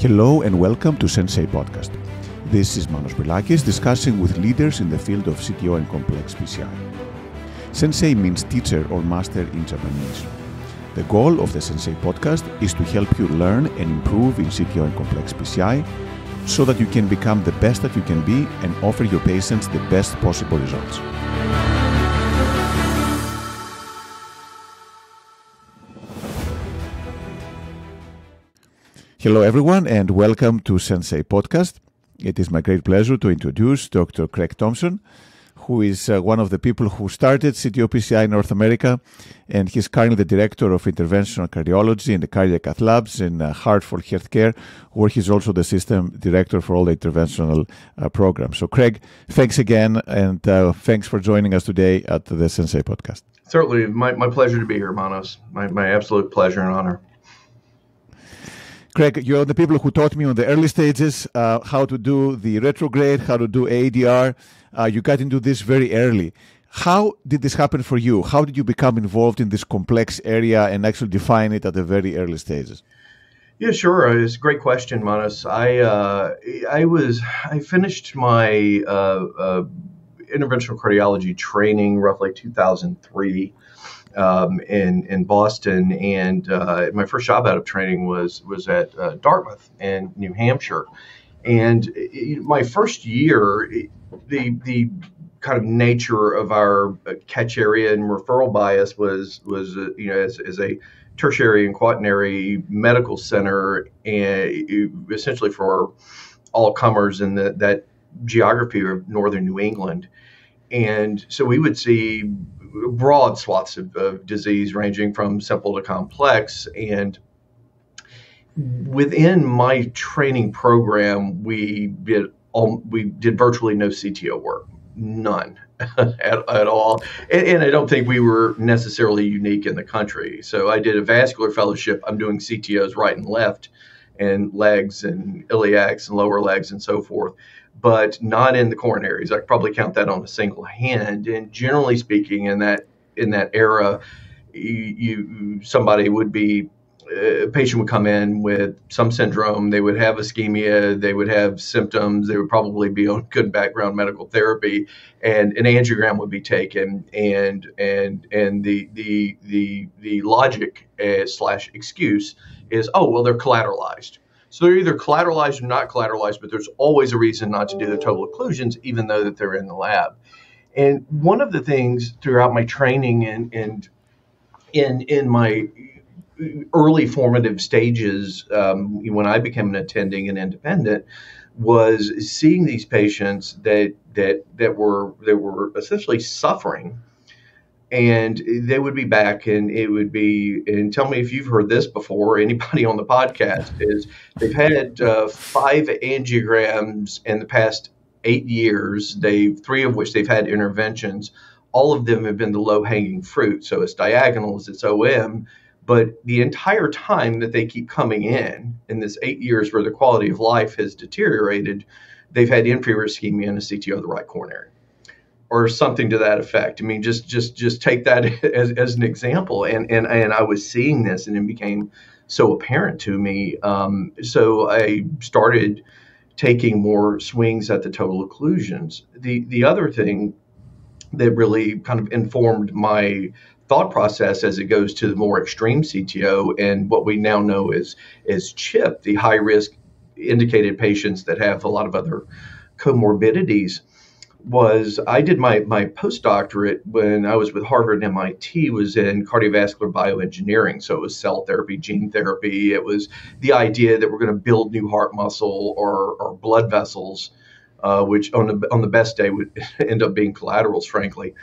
Hello and welcome to Sensei Podcast. This is Manos Brilakis discussing with leaders in the field of CTO and complex PCI. Sensei means teacher or master in Japanese. The goal of the Sensei Podcast is to help you learn and improve in CTO and complex PCI so that you can become the best that you can be and offer your patients the best possible results. Hello everyone and welcome to Sensei Podcast. It is my great pleasure to introduce Dr. Craig Thompson, who is one of the people who started CTO-PCI in North America, and he's currently the Director of Interventional Cardiology in the Cardiac Cath Labs in Hartford Healthcare, where he's also the System Director for all the interventional programs. So Craig, thanks again, and thanks for joining us today at the Sensei Podcast. Certainly, my pleasure to be here, Manos. My absolute pleasure and honor. Craig, you're the people who taught me on the early stages how to do the retrograde, how to do ADR. You got into this very early. How did this happen for you? How did you become involved in this complex area and actually define it at the very early stages? Yeah, sure. It's a great question, Manos. I finished my interventional cardiology training roughly 2003. In Boston, and my first job out of training was at Dartmouth in New Hampshire. And my first year, the kind of nature of our catch area and referral bias was as a tertiary and quaternary medical center, and essentially for all comers in that geography of northern New England. And so we would see broad swaths of disease ranging from simple to complex. And within my training program, we did virtually no CTO work, none at all. And I don't think we were necessarily unique in the country. So I did a vascular fellowship. I'm doing CTOs right and left, and legs and iliacs and lower legs and so forth, but not in the coronaries. I could probably count that on a single hand. And generally speaking, in that era, somebody would be, a patient would come in with some syndrome. They would have ischemia. They would have symptoms. They would probably be on good background medical therapy, and an angiogram would be taken. And the logic slash excuse is, oh, well, they're collateralized. So they're either collateralized or not collateralized, but there's always a reason not to do the total occlusions, even though that they're in the lab. And one of the things throughout my training and in my early formative stages, when I became an attending and independent, was seeing these patients that were essentially suffering. And they would be back, and it would be, and tell me if you've heard this before, anybody on the podcast, is they've had 5 angiograms in the past 8 years, 3 of which they've had interventions. All of them have been the low-hanging fruit. So it's diagonals, it's OM, but the entire time that they keep coming in this 8 years where the quality of life has deteriorated, they've had inferior ischemia and a CTO of the right coronary, or something to that effect. I mean, just take that as an example. And I was seeing this, and it became so apparent to me. So I started taking more swings at the total occlusions. The other thing that really kind of informed my thought process as it goes to the more extreme CTO and what we now know as CHIP, the high risk indicated patients that have a lot of other comorbidities, was I did my postdoctorate when I was with Harvard and MIT, was in cardiovascular bioengineering. So it was cell therapy, gene therapy. It was the idea that we're going to build new heart muscle or blood vessels, which on the best day would end up being collaterals, frankly,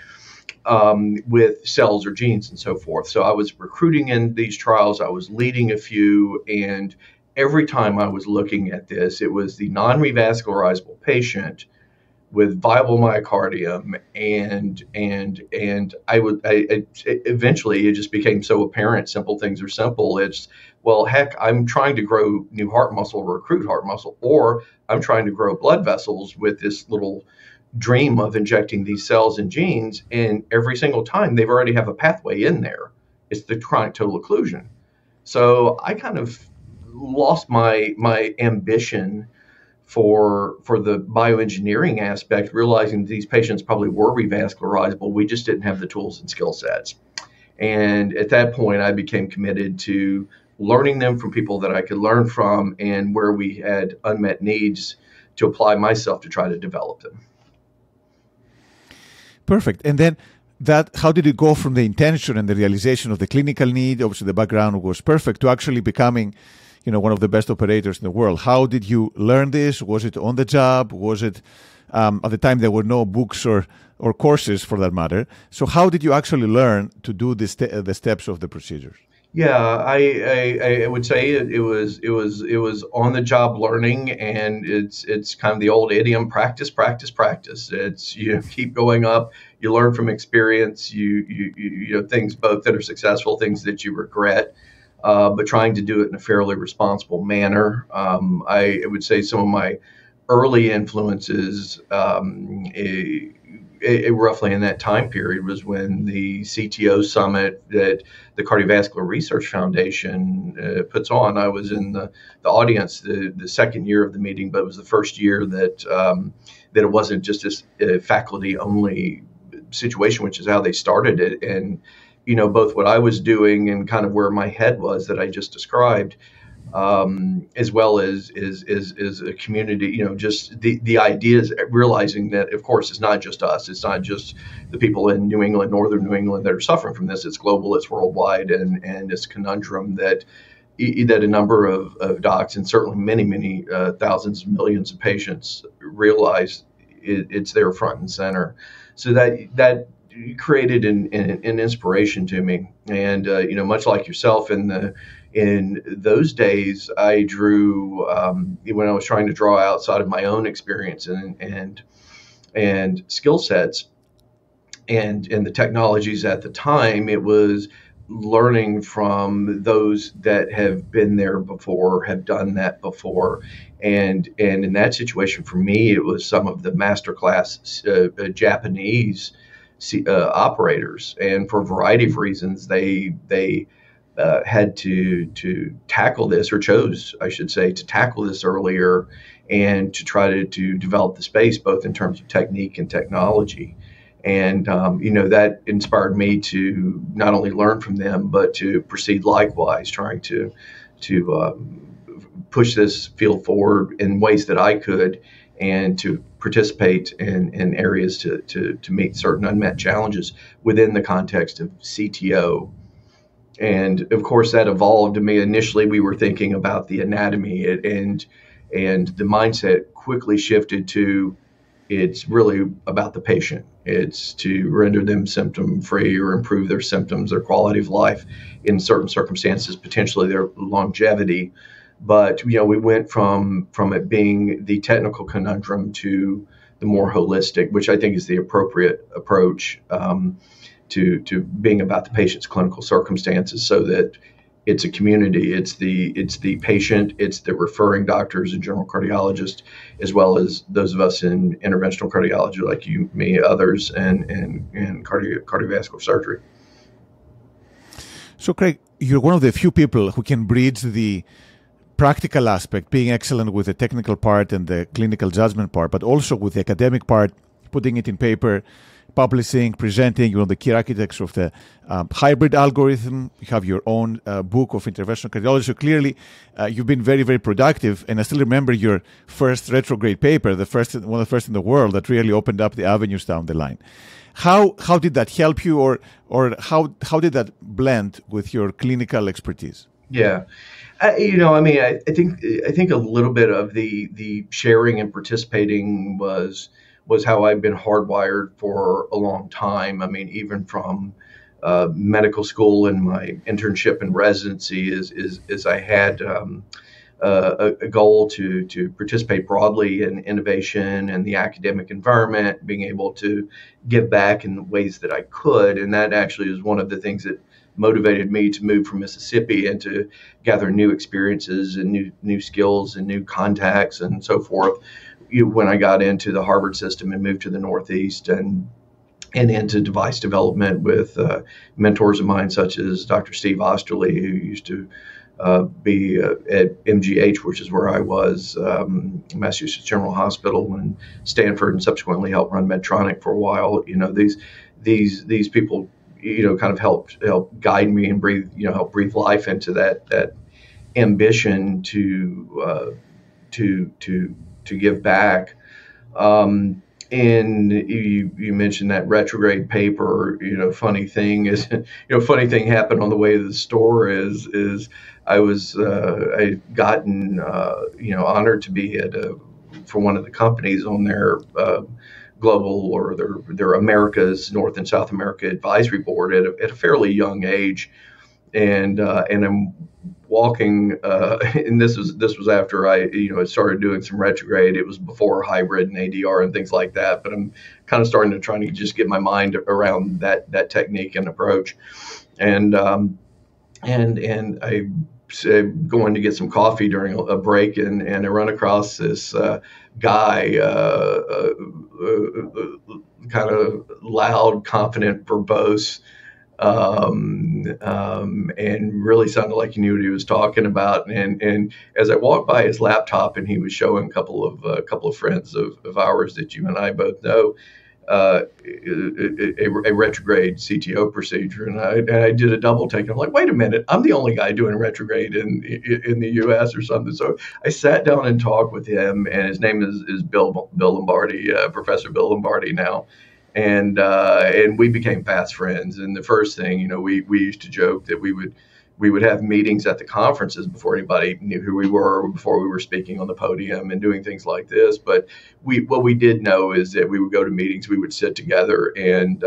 with cells or genes and so forth. So I was recruiting in these trials. I was leading a few, and every time I was looking at this, it was the non-revascularizable patient with viable myocardium, and eventually it just became so apparent. Simple things are simple. It's, well, heck, I'm trying to grow new heart muscle, recruit heart muscle, or I'm trying to grow blood vessels with this little dream of injecting these cells and genes, and every single time they've already have a pathway in there. It's the chronic total occlusion. So I kind of lost my ambition for the bioengineering aspect, realizing these patients probably were revascularizable. We just didn't have the tools and skill sets. And at that point, I became committed to learning them from people that I could learn from, and where we had unmet needs, to apply myself to try to develop them. Perfect. And then how did it go from the intention and the realization of the clinical need? Obviously, the background was perfect, to actually becoming, one of the best operators in the world. How did you learn this? Was it on the job? Was it at the time there were no books or courses for that matter? So how did you actually learn to do the steps of the procedures? Yeah, I would say it was on the job learning, and it's kind of the old idiom: practice, practice, practice. It's, keep going up. You learn from experience. You things both that are successful, things that you regret, but trying to do it in a fairly responsible manner. I would say some of my early influences, roughly in that time period, was when the CTO summit that the Cardiovascular Research Foundation puts on. I was in the audience the second year of the meeting, but it was the first year that it wasn't just this faculty only situation, which is how they started it. And both what I was doing and kind of where my head was that I just described, as well as a community, just the ideas, realizing that, of course, it's not just us. It's not just the people in New England, northern New England, that are suffering from this. It's global, it's worldwide, and it's a conundrum that a number of docs, and certainly many thousands, millions of patients, realize it's there front and center. So that created an inspiration to me. And much like yourself, in those days, I drew, when I was trying to draw outside of my own experience and skill sets and the technologies at the time, it was learning from those that have been there before, have done that before. And in that situation, for me, it was some of the masterclass Japanese operators. And for a variety of reasons, they had to tackle this, or chose, I should say, to tackle this earlier, and to try to develop the space, both in terms of technique and technology. And, that inspired me to not only learn from them, but to proceed likewise, trying to push this field forward in ways that I could, and to participate in areas to meet certain unmet challenges within the context of CTO. And of course, that evolved to me. Initially, we were thinking about the anatomy, and the mindset quickly shifted to, it's really about the patient. It's to render them symptom free, or improve their symptoms, their quality of life, in certain circumstances, potentially their longevity. But we went from it being the technical conundrum to the more holistic, which I think is the appropriate approach, to being about the patient's clinical circumstances, so that it's a community. It's the patient, it's the referring doctors and general cardiologists, as well as those of us in interventional cardiology, like you, me, others, and cardiovascular surgery. So, Craig, you're one of the few people who can bridge the practical aspect, being excellent with the technical part and the clinical judgment part, but also with the academic part, putting it in paper, publishing, presenting. You're the key architects of the hybrid algorithm. You have your own book of interventional cardiology. So clearly, you've been very, very productive. And I still remember your first retrograde paper, one of the first in the world, that really opened up the avenues down the line. How did that help you, or how did that blend with your clinical expertise? Yeah. I think a little bit of the sharing and participating was how I've been hardwired for a long time. I mean, even from medical school and my internship and residency, is I had a goal to participate broadly in innovation and the academic environment, being able to give back in ways that I could. And that actually is one of the things that motivated me to move from Mississippi and to gather new experiences and new skills and new contacts and so forth. When I got into the Harvard system and moved to the Northeast, and and into device development with mentors of mine, such as Dr. Steve Osterly, who used to be at MGH, which is where I was, Massachusetts General Hospital, and Stanford, and subsequently helped run Medtronic for a while. These people, kind of help guide me and help breathe life into that ambition to give back. And you mentioned that retrograde paper. Funny thing happened on the way to the store. Is I gotten honored to be for one of the companies on their global or their Americas, North and South America advisory board at a fairly young age, and I'm walking, and this was after I started doing some retrograde. It was before hybrid and ADR and things like that, but I'm kind of starting to try to just get my mind around that technique and approach, and I going to get some coffee during a break, and I run across this guy, kind of loud, confident, verbose, and really sounded like he knew what he was talking about. And as I walked by his laptop, and he was showing a couple of friends of ours that you and I both know, a retrograde CTO procedure, and I did a double take. I'm like, wait a minute, I'm the only guy doing retrograde in the U.S. or something. So I sat down and talked with him, and his name is Bill Lombardi, Professor Bill Lombardi now. And we became fast friends. And the first thing, we used to joke that we would have meetings at the conferences before anybody knew who we were, before we were speaking on the podium and doing things like this. But what we did know is that we would go to meetings, we would sit together and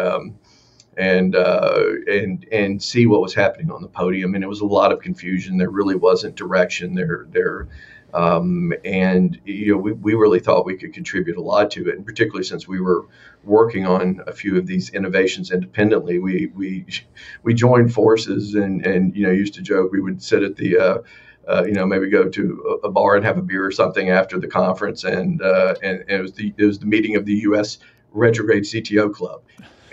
see what was happening on the podium. And it was a lot of confusion. There really wasn't direction there. And we really thought we could contribute a lot to it, and particularly since we were working on a few of these innovations independently, we joined forces and used to joke we would sit at the maybe go to a bar and have a beer or something after the conference, and it was the meeting of the U.S. Retrograde CTO Club.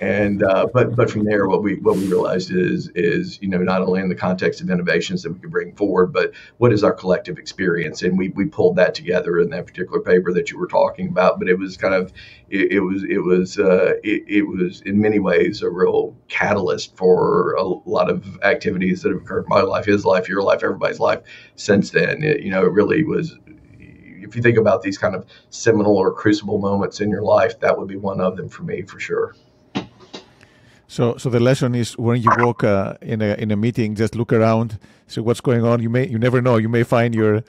And but from there, what we realized is not only in the context of innovations that we could bring forward, but what is our collective experience, and we pulled that together in that particular paper that you were talking about. But it was kind of it was in many ways a real catalyst for a lot of activities that have occurred in my life, his life, your life, everybody's life since then. It really was. If you think about these kind of seminal or crucible moments in your life, that would be one of them for me, for sure. So the lesson is, when you walk in a meeting, just look around, see what's going on. You never know. You may find your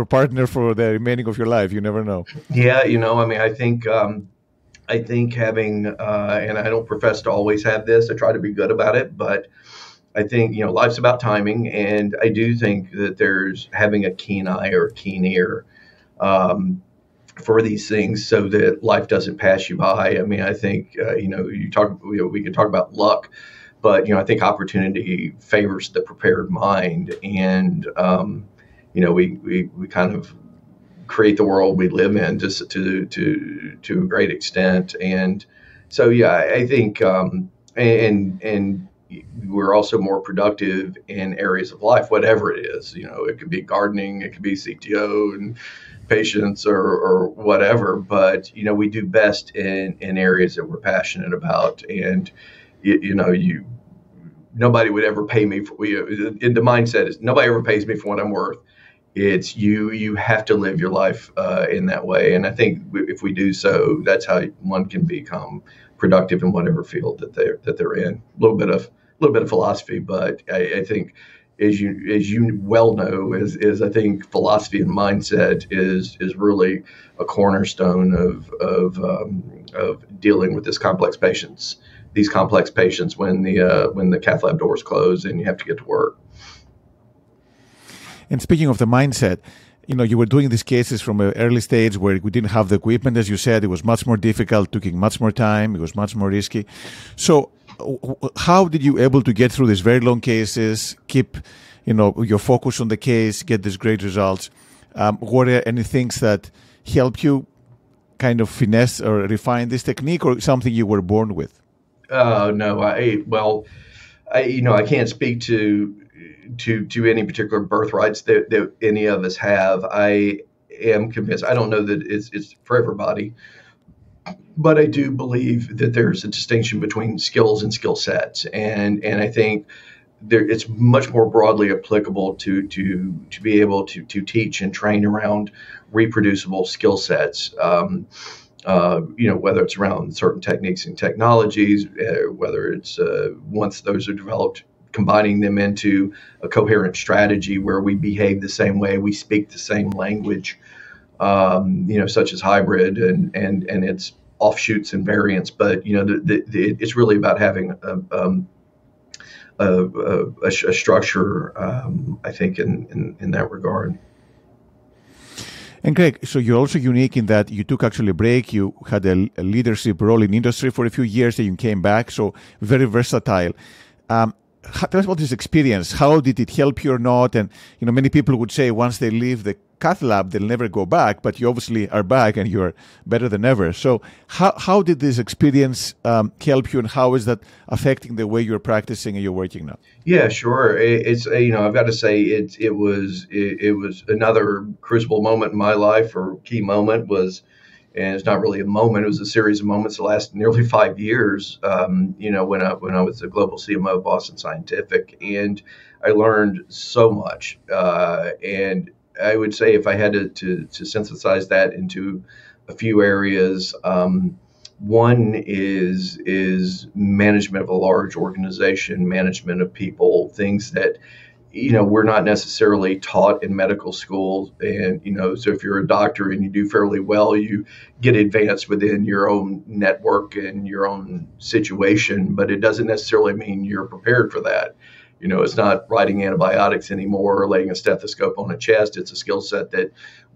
partner for the remaining of your life. You never know. Yeah, I think having and I don't profess to always have this. I try to be good about it, but I think life's about timing, and I do think that there's having a keen eye or a keen ear for these things, so that life doesn't pass you by. I mean, I think we can talk about luck, but I think opportunity favors the prepared mind, and we kind of create the world we live in just to a great extent. And so I think and we're also more productive in areas of life, whatever it is. It could be gardening, it could be CTO and patients or whatever, but we do best in areas that we're passionate about. And nobody would ever pay me for, the mindset is nobody ever pays me for what I'm worth. It's you have to live your life in that way. And I think if we do so, that's how one can become productive in whatever field that they're in. A little bit of philosophy, but I think, as you well know, is I think philosophy and mindset is really a cornerstone of dealing with these complex patients when the cath lab doors close and you have to get to work. And speaking of the mindset, you were doing these cases from an early stage where we didn't have the equipment, as you said. It was much more difficult, took much more time, it was much more risky. So how did you able to get through these very long cases, keep your focus on the case, get these great results? Were there any things that helped you kind of finesse or refine this technique, or something you were born with? No, I can't speak to any particular birthrights that any of us have. I am convinced. I don't know that it's for everybody, but I do believe that there's a distinction between skills and skill sets, and I think it's much more broadly applicable to be able to teach and train around reproducible skill sets. Whether it's around certain techniques and technologies, whether it's once those are developed, combining them into a coherent strategy where we behave the same way, we speak the same language, such as hybrid and its offshoots and variants. But it's really about having a structure, I think, in that regard. And Greg, so you're also unique in that you took actually a break. You had a leadership role in industry for a few years, and you came back. So very versatile. Tell us about this experience. How did it help you or not? And many people would say once they leave the cath lab, they'll never go back. But you obviously are back, and you're better than ever. So how did this experience help you, and how is that affecting the way you're practicing and you're working now? Yeah, sure. It's I've got to say it was another crucible moment in my life, or key moment was. And it's not really a moment; it was a series of moments that lasted nearly 5 years. When I was the global CMO of Boston Scientific, and I learned so much. And I would say, if I had to synthesize that into a few areas, one is management of a large organization, management of people, things that we're not necessarily taught in medical school. And, so if you're a doctor and you do fairly well, you get advanced within your own network and your own situation, but it doesn't necessarily mean you're prepared for that. It's not writing antibiotics anymore or laying a stethoscope on a chest. It's a skill set that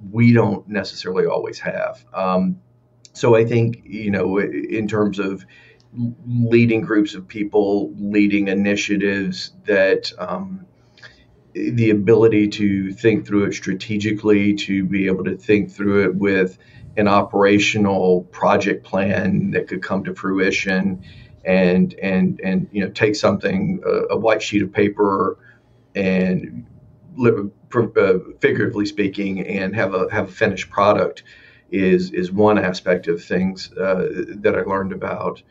we don't necessarily always have. So I think, in terms of leading groups of people, leading initiatives, that the ability to think through it strategically, to be able to think through it with an operational project plan that could come to fruition, and take something, a white sheet of paper, and figuratively speaking, and have a finished product is one aspect of things that I learned about.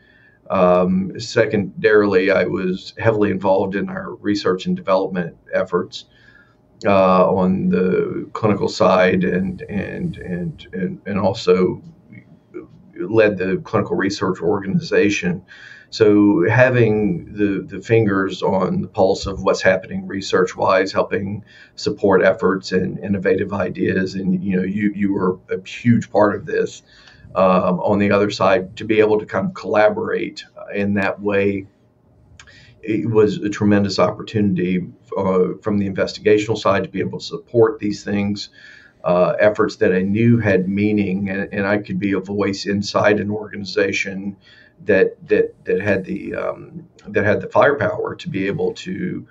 Secondarily, I was heavily involved in our research and development efforts on the clinical side, and also led the clinical research organization. So having the fingers on the pulse of what's happening research-wise, helping support efforts and innovative ideas, and you were a huge part of this. On the other side, to be able to kind of collaborate in that way, it was a tremendous opportunity from the investigational side to be able to support these things, efforts that I knew had meaning, and I could be a voice inside an organization that had the firepower to be able to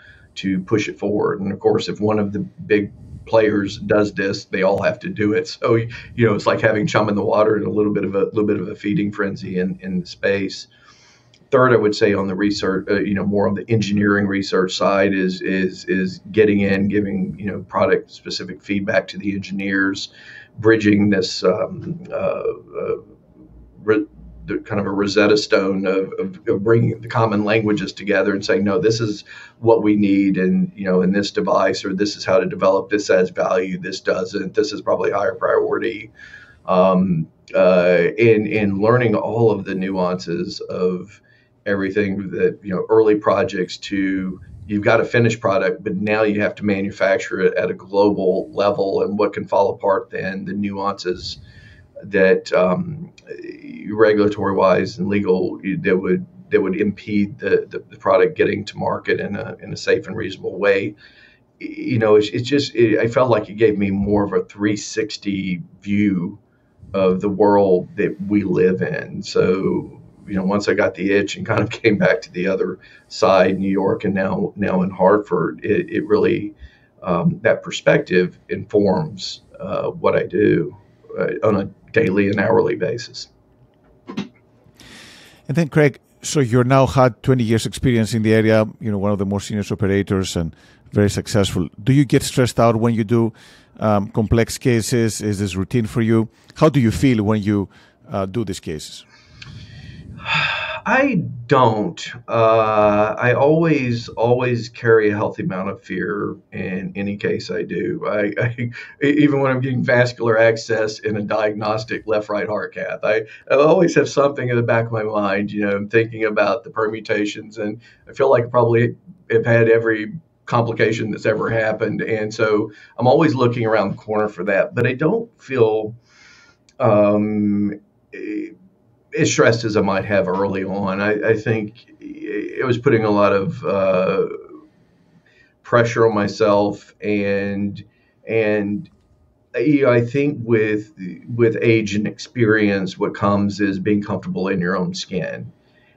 push it forward. And of course, if one of the big players does this, they all have to do it. So it's like having chum in the water and a little bit of a feeding frenzy in the space. Third, I would say on the research, more on the engineering research side is getting in, giving product specific feedback to the engineers, bridging this kind of a Rosetta Stone of bringing the common languages together and saying, no, this is what we need, and in this device, or this is how to develop, this adds value, this doesn't, this is probably higher priority, in learning all of the nuances of everything that early projects to you've got a finished product, but now you have to manufacture it at a global level, and what can fall apart then, the nuances that regulatory wise and legal that would impede the product getting to market in a safe and reasonable way. I felt like it gave me more of a 360 view of the world that we live in. So once I got the itch and kind of came back to the other side, New York, and now in Hartford, it really that perspective informs what I do on a daily and hourly basis. And then, Craig, So you're now had 20 years experience in the area, one of the more senior operators and very successful. Do you get stressed out when you do complex cases? Is this routine for you? How do you feel when you do these cases? I don't. I always carry a healthy amount of fear in any case I do. I even when I'm getting vascular access in a diagnostic left-right heart cath, I always have something in the back of my mind. I'm thinking about the permutations, and I feel like I probably have had every complication that's ever happened, and so I'm always looking around the corner for that. But I don't feel as stressed as I might have early on. I think it was putting a lot of pressure on myself, and I think with age and experience, what comes is being comfortable in your own skin.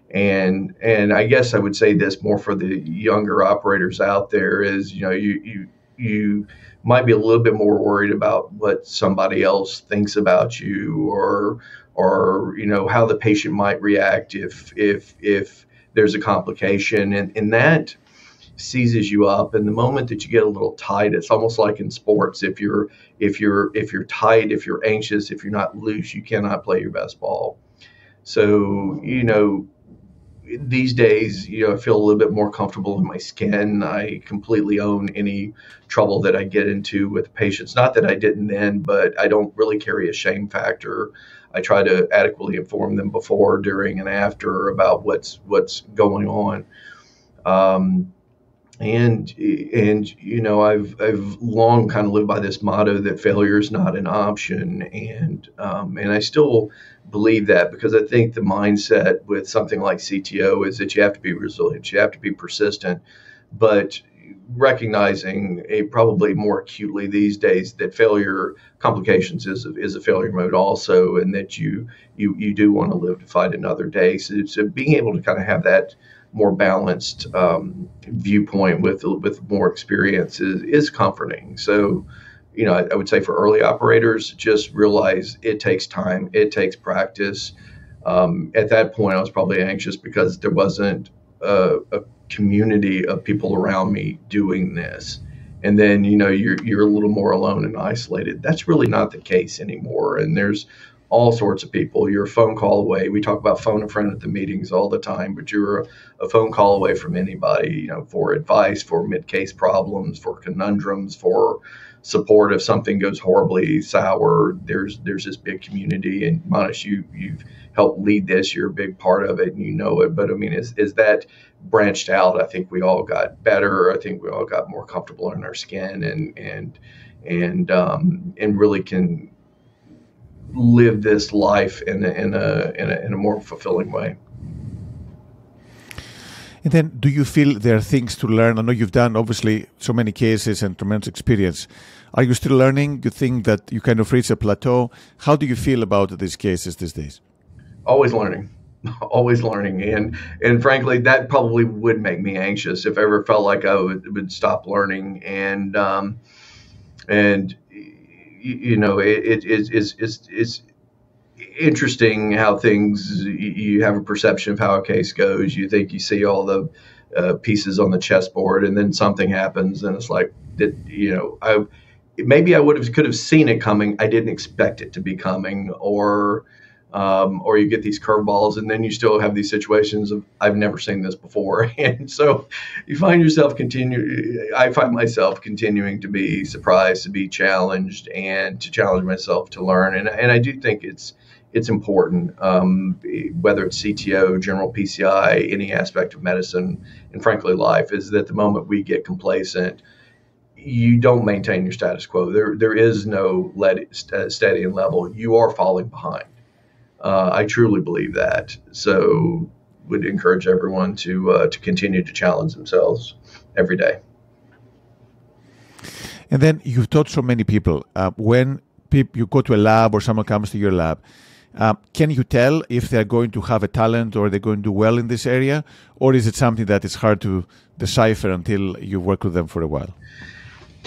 And I guess I would say this more for the younger operators out there is, you might be a little bit more worried about what somebody else thinks about you, or how the patient might react if there's a complication, and that seizes you up. And the moment that you get a little tight, it's almost like in sports. If you're tight, if you're anxious, if you're not loose, you cannot play your best ball. So, these days, I feel a little bit more comfortable in my skin. I completely own any trouble that I get into with patients. Not that I didn't then, but I don't really carry a shame factor. I try to adequately inform them before, during, and after about what's going on. And I've long kind of lived by this motto that failure is not an option, and I still believe that, because I think the mindset with something like CTO is that you have to be resilient, you have to be persistent, but recognizing probably more acutely these days that failure complications is a failure mode also, and that you do want to live to fight another day. So being able to kind of have that more balanced viewpoint with more experience is comforting. So, I would say for early operators, just realize it takes time, it takes practice. At that point, I was probably anxious because there wasn't a community of people around me doing this. And then, you're a little more alone and isolated. That's really not the case anymore. And there's all sorts of people. You're a phone call away. We talk about phone a friend at the meetings all the time, but you're a phone call away from anybody, for advice, for mid-case problems, for conundrums, for support if something goes horribly sour. There's this big community, and Manish, you've helped lead this. You're a big part of it, and you know it. But I mean, as that branched out, I think we all got better. I think we all got more comfortable in our skin, and really can live this life in a more fulfilling way. And then, do you feel there are things to learn? I know you've done, obviously, so many cases and tremendous experience. Are you still learning? Do you think that you kind of reach a plateau? How do you feel about these cases these days? Always learning. Always learning. And frankly, that probably would make me anxious if I ever felt like I would stop learning. And it's interesting how things, you have a perception of how a case goes. You think you see all the pieces on the chessboard, and then something happens, and it's like, maybe I could have seen it coming. I didn't expect it to be coming, or you get these curveballs, and then you still have these situations of, I've never seen this before. And so you find yourself I find myself continuing to be surprised, to be challenged, and to challenge myself to learn. And I do think it's important, whether it's CTO, general PCI, any aspect of medicine, and frankly life, is that the moment we get complacent, you don't maintain your status quo. There is no steady and level. You are falling behind. I truly believe that. So would encourage everyone to continue to challenge themselves every day. And then you've taught so many people. When you go to a lab or someone comes to your lab, can you tell if they're going to have a talent or they're going to do well in this area? Or is it something that is hard to decipher until you work with them for a while?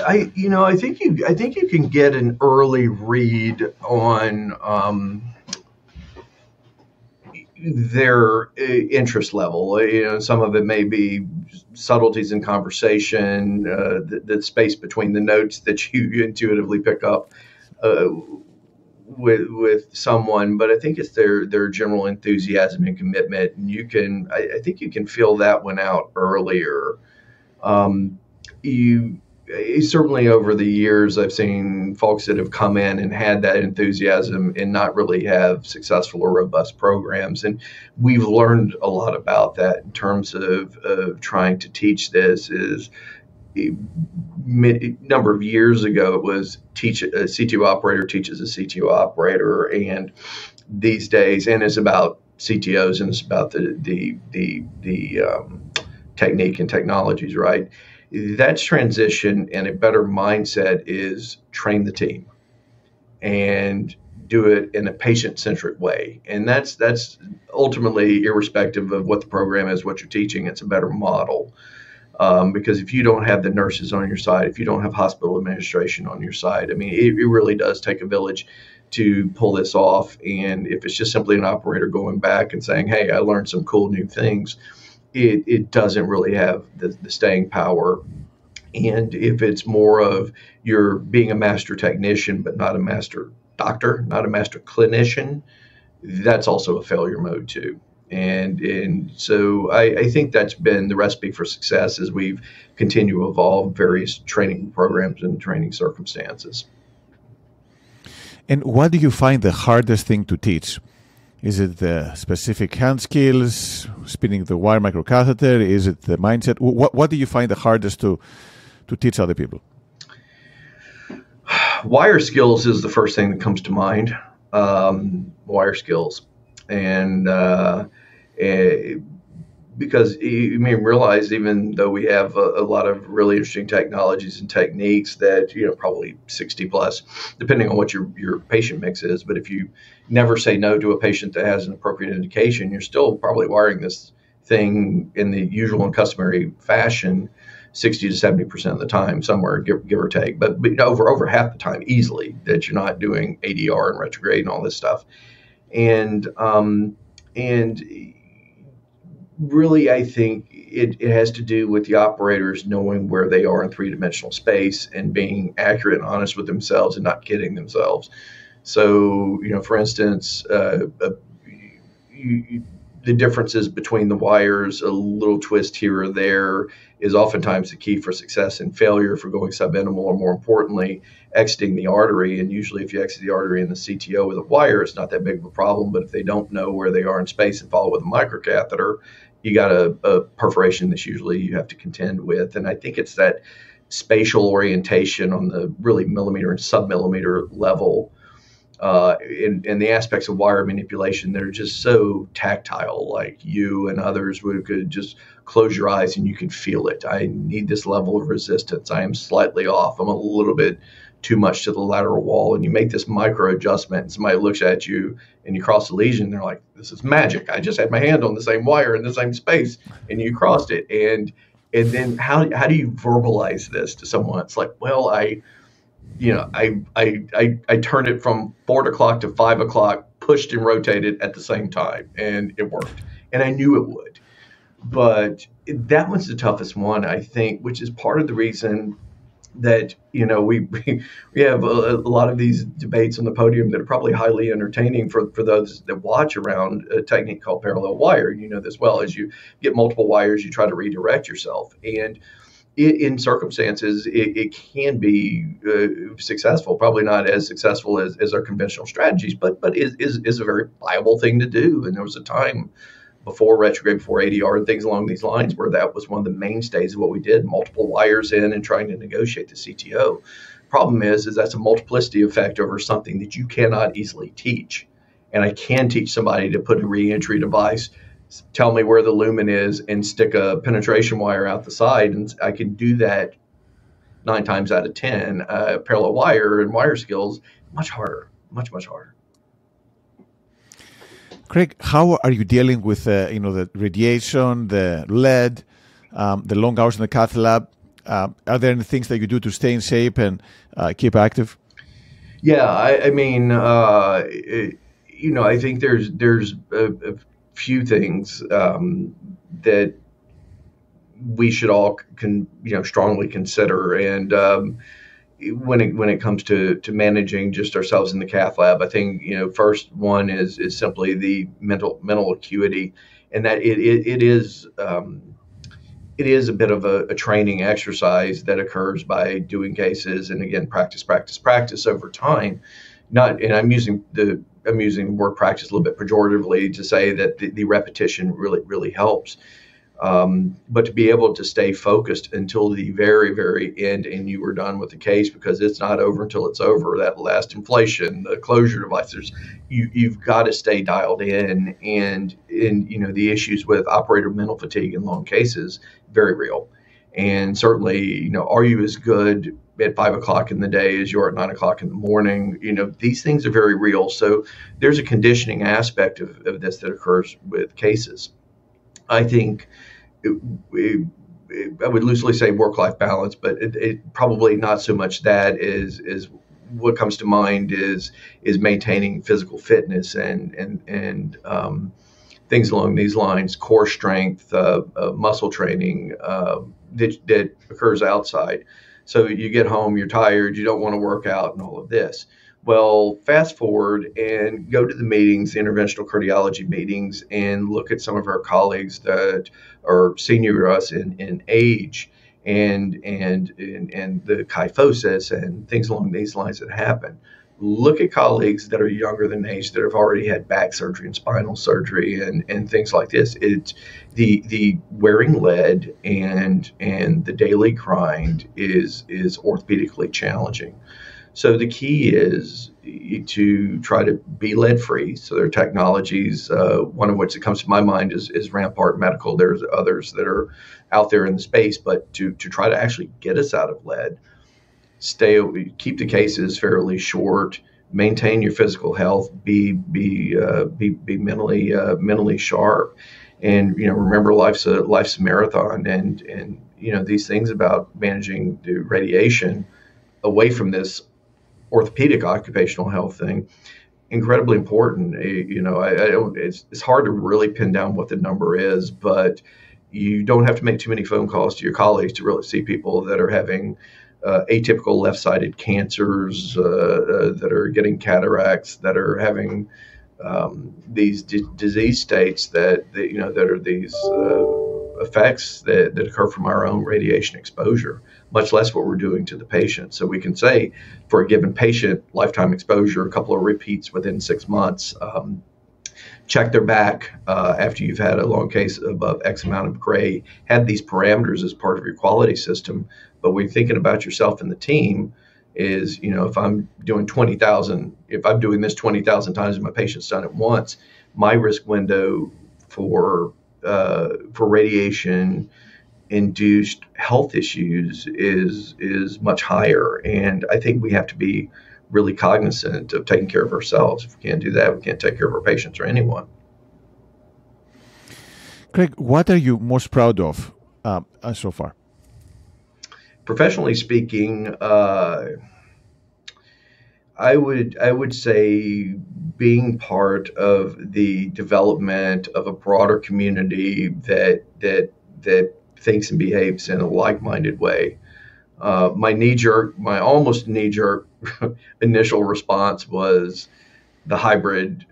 I think you can get an early read on their interest level. Some of it may be subtleties in conversation, the space between the notes that you intuitively pick up with someone. But I think it's their general enthusiasm and commitment, and I think you can feel that one out earlier. You Certainly over the years, I've seen folks that have come in and had that enthusiasm and not really have successful or robust programs. And we've learned a lot about that in terms of trying to teach this. Is a number of years ago, it was teach a CTO operator teaches a CTO operator, and these days, and it's about CTOs and it's about the technique and technologies, right? That's transition, and a better mindset is train the team and do it in a patient-centric way. And that's ultimately irrespective of what the program is, what you're teaching. It's a better model. Because if you don't have the nurses on your side, if you don't have hospital administration on your side, I mean, it really does take a village to pull this off. And if it's just simply an operator going back and saying, hey, I learned some cool new things, it doesn't really have the staying power. And if it's more of you're being a master technician, but not a master doctor, not a master clinician, that's also a failure mode too. And so I think that's been the recipe for success as we've continued to evolve various training programs and training circumstances. And what do you find the hardest thing to teach? Is it the specific hand skills, spinning the wire microcatheter? Is it the mindset? What do you find the hardest to teach other people? Wire skills is the first thing that comes to mind. Wire skills. And because you may realize, even though we have a lot of really interesting technologies and techniques that, probably 60 plus, depending on what your patient mix is. But if you never say no to a patient that has an appropriate indication, you're still probably wiring this thing in the usual and customary fashion 60 to 70% of the time, somewhere, give or take. But over half the time, easily, that you're not doing ADR and retrograde and all this stuff. And really, I think it has to do with the operators knowing where they are in three-dimensional space and being accurate and honest with themselves and not kidding themselves. So, for instance, the differences between the wires, a little twist here or there, is oftentimes the key for success and failure for going subintimal, or more importantly, exiting the artery. And usually if you exit the artery in the CTO with a wire, it's not that big of a problem. But if they don't know where they are in space and follow with a microcatheter, you got a perforation that's usually you have to contend with. And I think it's that spatial orientation on the really millimeter and submillimeter level, and the aspects of wire manipulation that are just so tactile, like you and others could just close your eyes and you can feel it. I need this level of resistance. I am slightly off. I'm a little bit too much to the lateral wall. And you make this micro adjustment, and somebody looks at you and you cross the lesion. They're like, this is magic. I just had my hand on the same wire in the same space and you crossed it. And then how do you verbalize this to someone? It's like, well, I turned it from 4 o'clock to 5 o'clock, pushed and rotated at the same time, and it worked. And I knew it would. But that one's the toughest one, I think, which is part of the reason that, we have a lot of these debates on the podium that are probably highly entertaining for those that watch around a technique called parallel wire. You know this well. As you get multiple wires, you try to redirect yourself. And in circumstances, it can be successful, probably not as successful as our conventional strategies, but is a very viable thing to do. And there was a time before retrograde, before ADR and things along these lines, where that was one of the mainstays of what we did, multiple wires in and trying to negotiate the CTO. Problem is that's a multiplicity effect over something that you cannot easily teach. And I can teach somebody to put a re-entry device, tell me where the lumen is, and stick a penetration wire out the side, and I can do that 9 times out of 10. Parallel wire and wire skills, much harder, much harder. Craig, how are you dealing with the radiation, the lead, the long hours in the cath lab? Are there any things that you do to stay in shape and keep active? Yeah, I mean, I think there's few things that we should all strongly consider. And when it comes to managing just ourselves in the cath lab, I think first one is simply the mental acuity, and that it is. It is a bit of a training exercise that occurs by doing cases, and again, practice over time. And I'm using the word practice a little bit pejoratively to say that the repetition really helps. But to be able to stay focused until the very, very end and you were done with the case, because it's not over until it's over. That last inflation, the closure devices, you've got to stay dialed in. And the issues with operator mental fatigue in long cases, very real. And certainly, are you as good at 5 o'clock in the day as you are at 9 o'clock in the morning? These things are very real. So there's a conditioning aspect of this that occurs with cases. I think I would loosely say work-life balance, but it probably not so much that is what comes to mind is maintaining physical fitness and things along these lines, core strength, muscle training that occurs outside. So you get home, you're tired, you don't want to work out and all of this. Well, fast forward and go to the meetings, the interventional cardiology meetings, and look at some of our colleagues that are senior to us in age and the kyphosis and things along these lines that happen. Look at colleagues that are younger than age that have already had back surgery and spinal surgery and things like this. It's the wearing lead and the daily grind is orthopedically challenging. So the key is to try to be lead free. So there are technologies, one of which that comes to my mind is Rampart Medical. There's others that are out there in the space, but to try to actually get us out of lead, keep the cases fairly short, maintain your physical health, be mentally sharp, and remember life's a marathon, and these things about managing the radiation away from this orthopedic occupational health thing, incredibly important. It's hard to really pin down what the number is, but you don't have to make too many phone calls to your colleagues to really see people that are having atypical left-sided cancers, that are getting cataracts, that are having these disease states that are these effects that occur from our own radiation exposure, much less what we're doing to the patient. So we can say for a given patient, lifetime exposure, a couple of repeats within 6 months, check their back after you've had a long case above X amount of gray, have these parameters as part of your quality system. But when you're thinking about yourself and the team is, if I'm doing 20,000, if I'm doing this 20,000 times and my patient's done it once, my risk window for radiation induced health issues is much higher. And I think we have to be really cognizant of taking care of ourselves. If we can't do that, we can't take care of our patients or anyone. Craig, what are you most proud of so far? Professionally speaking, I would say being part of the development of a broader community that thinks and behaves in a like-minded way. My almost knee-jerk initial response was the hybrid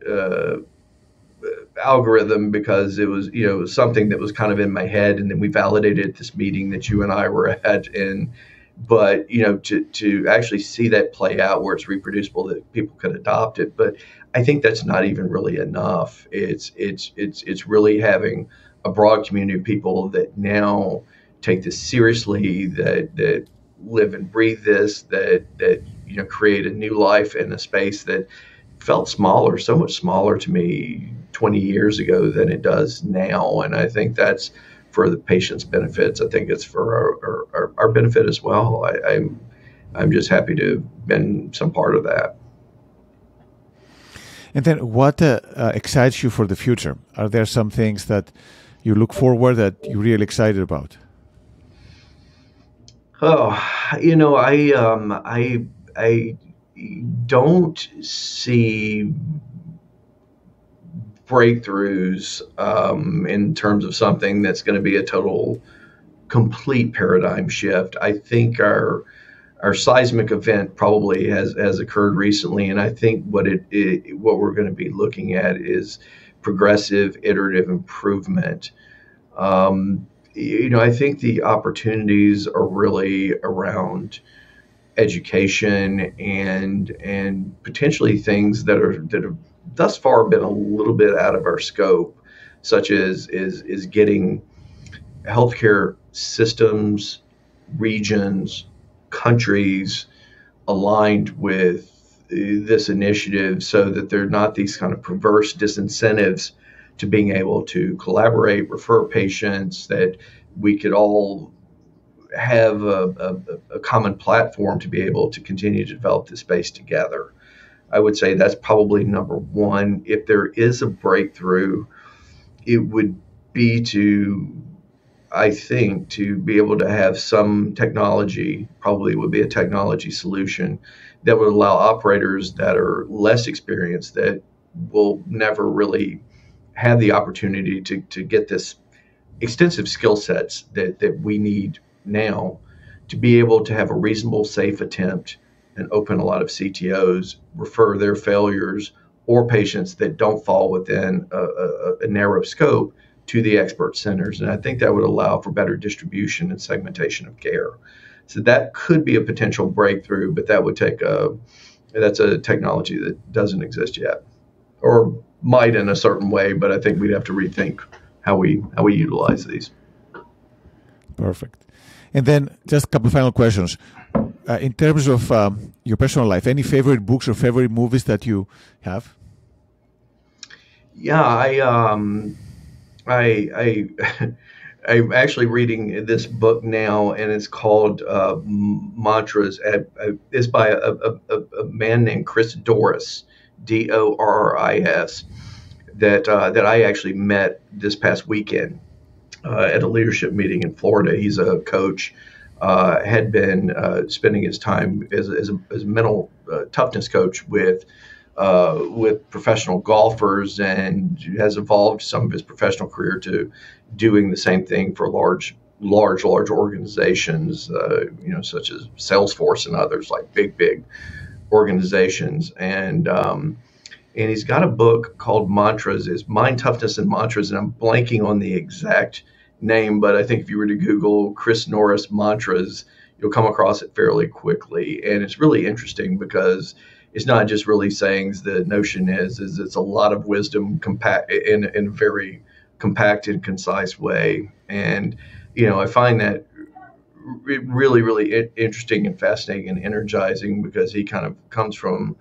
algorithm, because it was something that was kind of in my head, and then we validated at this meeting that you and I were at, but to actually see that play out where it's reproducible, that people could adopt it. But I think that's not even really enough. It's really having a broad community of people that now take this seriously, that live and breathe this, that create a new life in a space that felt smaller, so much smaller to me 20 years ago than it does now. And I think that's for the patient's benefits. I think it's for our benefit as well. I'm just happy to have been some part of that. And then what excites you for the future? Are there some things that you look forward that you're really excited about? Oh, I don't see breakthroughs in terms of something that's going to be a total, complete paradigm shift. I think our seismic event probably has occurred recently, and I think what we're going to be looking at is progressive, iterative improvement. I think the opportunities are really around education and potentially things that have thus far been a little bit out of our scope, such as is getting healthcare systems, regions, countries aligned with this initiative so that there are not these kind of perverse disincentives to being able to collaborate, refer patients, that we could all have a common platform to be able to continue to develop this space together. I would say that's probably number one. If there is a breakthrough, it would be I think, to be able to have some technology, probably would be a technology solution that would allow operators that are less experienced, that will never really have the opportunity to get this extensive skill sets that we need now, to be able to have a reasonable, safe attempt and open a lot of CTOs, refer their failures or patients that don't fall within a narrow scope to the expert centers. And I think that would allow for better distribution and segmentation of care. So that could be a potential breakthrough, but that would that's a technology that doesn't exist yet, or might in a certain way, but I think we'd have to rethink how we utilize these. Perfect. And then just a couple of final questions. In terms of your personal life, any favorite books or favorite movies that you have? Yeah, I'm actually reading this book now, and it's called Mantras. It's by a man named Chris Dorris, Dorris, that I actually met this past weekend at a leadership meeting in Florida. He's a coach, had been spending his time as a mental toughness coach with professional golfers, and has evolved some of his professional career to doing the same thing for large organizations, such as Salesforce and others, like big organizations. And he's got a book called Mantras, is Mind Toughness and Mantras, and I'm blanking on the exact name, but I think if you were to Google Chris Norris Mantras, you'll come across it fairly quickly. And it's really interesting because it's not just really sayings. The notion is it's a lot of wisdom compact in a very compact and concise way. And, I find that really interesting and fascinating and energizing, because he kind of comes from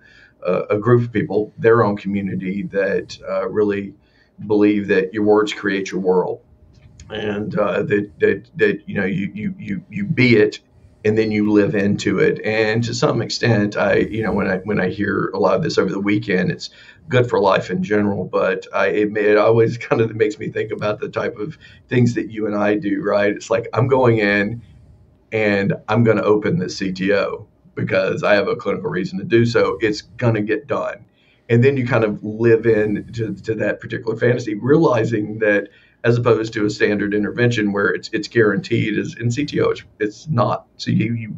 a group of people, their own community, that really believe that your words create your world, and that you be it, and then you live into it. And to some extent, when I hear a lot of this over the weekend, it's good for life in general, but it always kind of makes me think about the type of things that you and I do, right? It's like, I'm going in and I'm going to open the CTO because I have a clinical reason to do so. It's going to get done. And then you kind of live into that particular fantasy, realizing that as opposed to a standard intervention where it's guaranteed, as in CTO, it's not. So you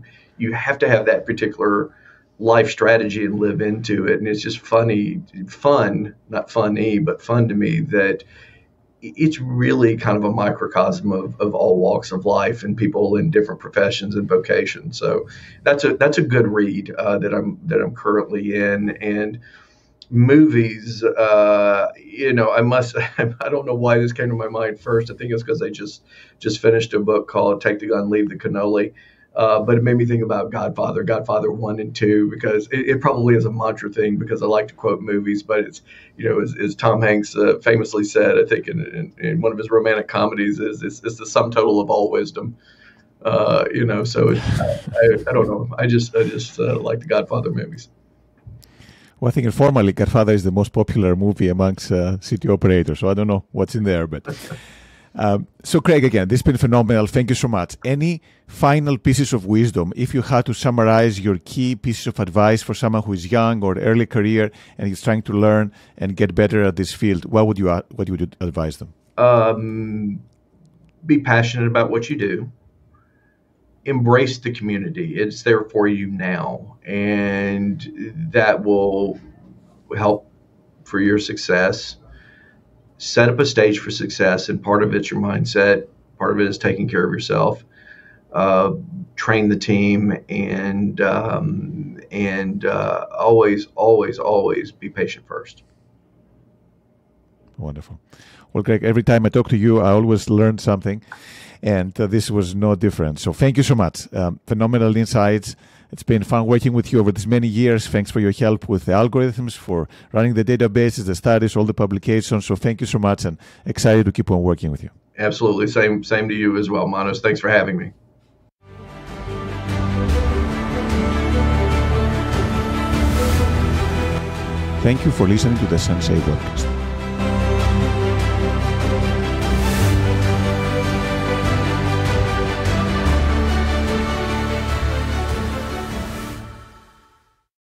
have to have that particular life strategy and live into it. And it's just fun, not funny, but fun to me, that it's really kind of a microcosm of all walks of life and people in different professions and vocations. So that's a good read that I'm currently in. And movies, I don't know why this came to my mind first. I think it's because I just finished a book called Take the Gun, Leave the Cannoli. But it made me think about Godfather 1 and 2, because it probably is a mantra thing, because I like to quote movies, but it's, as Tom Hanks famously said, I think in one of his romantic comedies, it's the sum total of all wisdom. So I don't know. I just like the Godfather movies. Well, I think informally, Godfather is the most popular movie amongst city operators, so I don't know what's in there, but So, Craig, again, this has been phenomenal. Thank you so much. Any final pieces of wisdom, if you had to summarize your key pieces of advice for someone who is young or early career and is trying to learn and get better at this field, what would you advise them? Be passionate about what you do. Embrace the community. It's there for you now, and that will help for your success. Set up a stage for success, and part of it's your mindset. Part of it is taking care of yourself. Train the team, and always be patient first. Wonderful. Well, Greg, every time I talk to you, I always learn something, and this was no different. So thank you so much. Phenomenal insights. It's been fun working with you over these many years. Thanks for your help with the algorithms, for running the databases, the studies, all the publications. So thank you so much, and excited to keep on working with you. Absolutely. Same to you as well, Manos. Thanks for having me. Thank you for listening to the Sensei podcast.